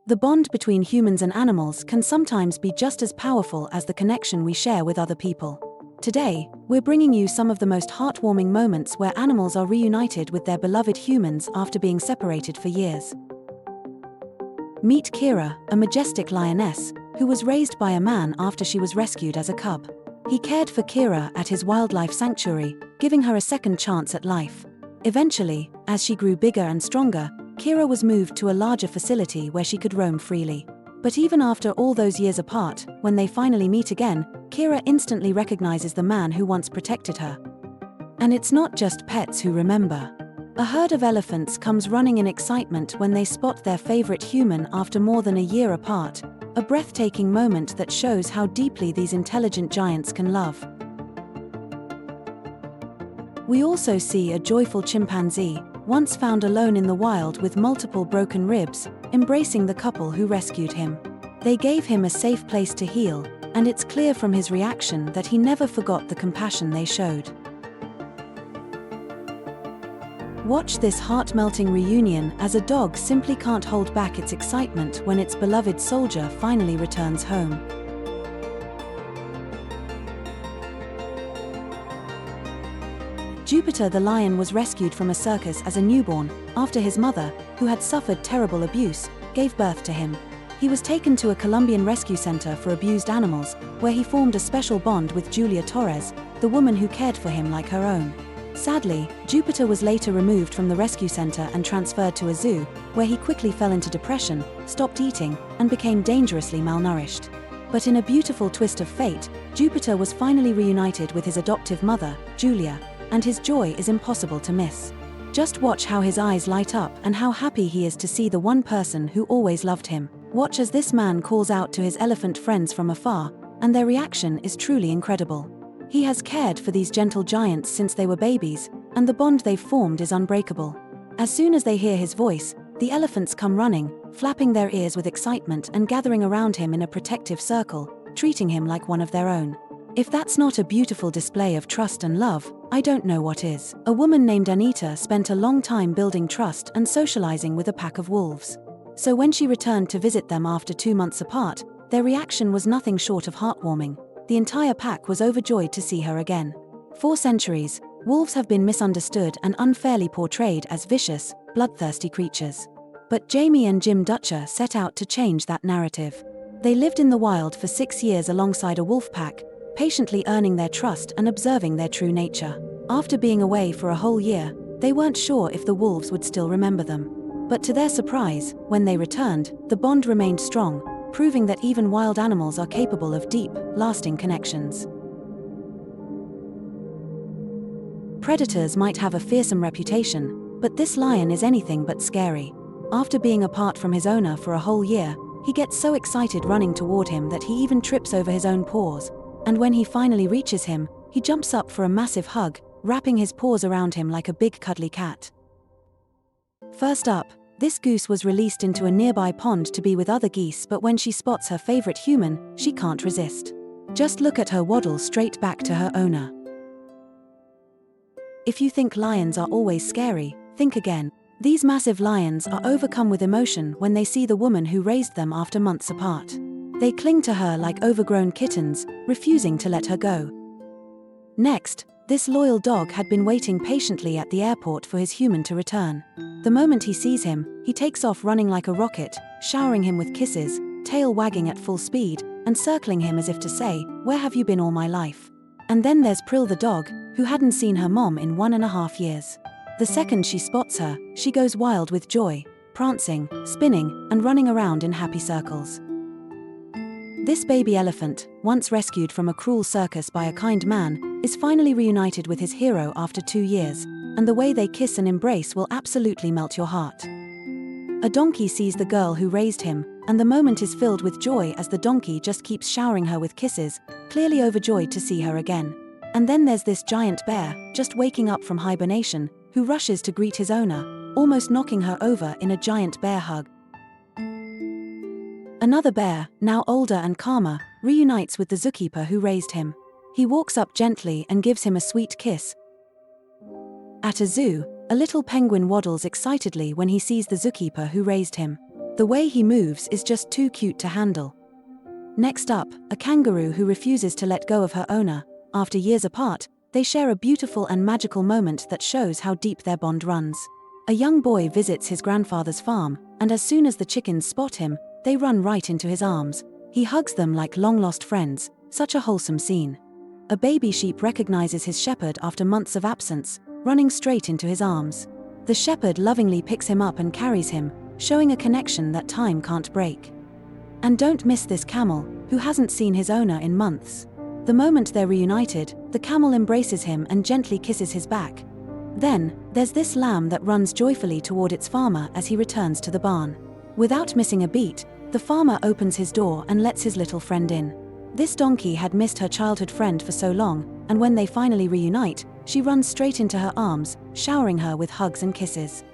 The bond between humans and animals can sometimes be just as powerful as the connection we share with other people. Today, we're bringing you some of the most heartwarming moments where animals are reunited with their beloved humans after being separated for years. Meet Kira, a majestic lioness, who was raised by a man after she was rescued as a cub. He cared for Kira at his wildlife sanctuary, giving her a second chance at life. Eventually, as she grew bigger and stronger, Kira was moved to a larger facility where she could roam freely. But even after all those years apart, when they finally meet again, Kira instantly recognizes the man who once protected her. And it's not just pets who remember. A herd of elephants comes running in excitement when they spot their favorite human after more than a year apart, a breathtaking moment that shows how deeply these intelligent giants can love. We also see a joyful chimpanzee, once found alone in the wild with multiple broken ribs, embracing the couple who rescued him. They gave him a safe place to heal, and it's clear from his reaction that he never forgot the compassion they showed. Watch this heart-melting reunion as a dog simply can't hold back its excitement when its beloved soldier finally returns home. Jupiter the lion was rescued from a circus as a newborn, after his mother, who had suffered terrible abuse, gave birth to him. He was taken to a Colombian rescue center for abused animals, where he formed a special bond with Julia Torres, the woman who cared for him like her own. Sadly, Jupiter was later removed from the rescue center and transferred to a zoo, where he quickly fell into depression, stopped eating, and became dangerously malnourished. But in a beautiful twist of fate, Jupiter was finally reunited with his adoptive mother, Julia, and his joy is impossible to miss. Just watch how his eyes light up and how happy he is to see the one person who always loved him. Watch as this man calls out to his elephant friends from afar, and their reaction is truly incredible. He has cared for these gentle giants since they were babies, and the bond they've formed is unbreakable. As soon as they hear his voice, the elephants come running, flapping their ears with excitement and gathering around him in a protective circle, treating him like one of their own. If that's not a beautiful display of trust and love, I don't know what is. A woman named Anita spent a long time building trust and socializing with a pack of wolves. So when she returned to visit them after 2 months apart, their reaction was nothing short of heartwarming. The entire pack was overjoyed to see her again. For centuries, wolves have been misunderstood and unfairly portrayed as vicious, bloodthirsty creatures. But Jamie and Jim Dutcher set out to change that narrative. They lived in the wild for 6 years alongside a wolf pack, patiently earning their trust and observing their true nature. After being away for a whole year, they weren't sure if the wolves would still remember them. But to their surprise, when they returned, the bond remained strong, proving that even wild animals are capable of deep, lasting connections. Predators might have a fearsome reputation, but this lion is anything but scary. After being apart from his owner for a whole year, he gets so excited running toward him that he even trips over his own paws. And when he finally reaches him, he jumps up for a massive hug, wrapping his paws around him like a big cuddly cat. First up, this goose was released into a nearby pond to be with other geese, but when she spots her favorite human, she can't resist. Just look at her waddle straight back to her owner. If you think lions are always scary, think again. These massive lions are overcome with emotion when they see the woman who raised them after months apart. They cling to her like overgrown kittens, refusing to let her go. Next, this loyal dog had been waiting patiently at the airport for his human to return. The moment he sees him, he takes off running like a rocket, showering him with kisses, tail wagging at full speed, and circling him as if to say, "Where have you been all my life?" And then there's Prill the dog, who hadn't seen her mom in 1.5 years. The second she spots her, she goes wild with joy, prancing, spinning, and running around in happy circles. This baby elephant, once rescued from a cruel circus by a kind man, is finally reunited with his hero after 2 years, and the way they kiss and embrace will absolutely melt your heart. A donkey sees the girl who raised him, and the moment is filled with joy as the donkey just keeps showering her with kisses, clearly overjoyed to see her again. And then there's this giant bear, just waking up from hibernation, who rushes to greet his owner, almost knocking her over in a giant bear hug. Another bear, now older and calmer, reunites with the zookeeper who raised him. He walks up gently and gives him a sweet kiss. At a zoo, a little penguin waddles excitedly when he sees the zookeeper who raised him. The way he moves is just too cute to handle. Next up, a kangaroo who refuses to let go of her owner. After years apart, they share a beautiful and magical moment that shows how deep their bond runs. A young boy visits his grandfather's farm, and as soon as the chickens spot him, they run right into his arms. He hugs them like long-lost friends, such a wholesome scene. A baby sheep recognizes his shepherd after months of absence, running straight into his arms. The shepherd lovingly picks him up and carries him, showing a connection that time can't break. And don't miss this camel, who hasn't seen his owner in months. The moment they're reunited, the camel embraces him and gently kisses his back. Then, there's this lamb that runs joyfully toward its farmer as he returns to the barn. Without missing a beat, the farmer opens his door and lets his little friend in. This donkey had missed her childhood friend for so long, and when they finally reunite, she runs straight into her arms, showering her with hugs and kisses.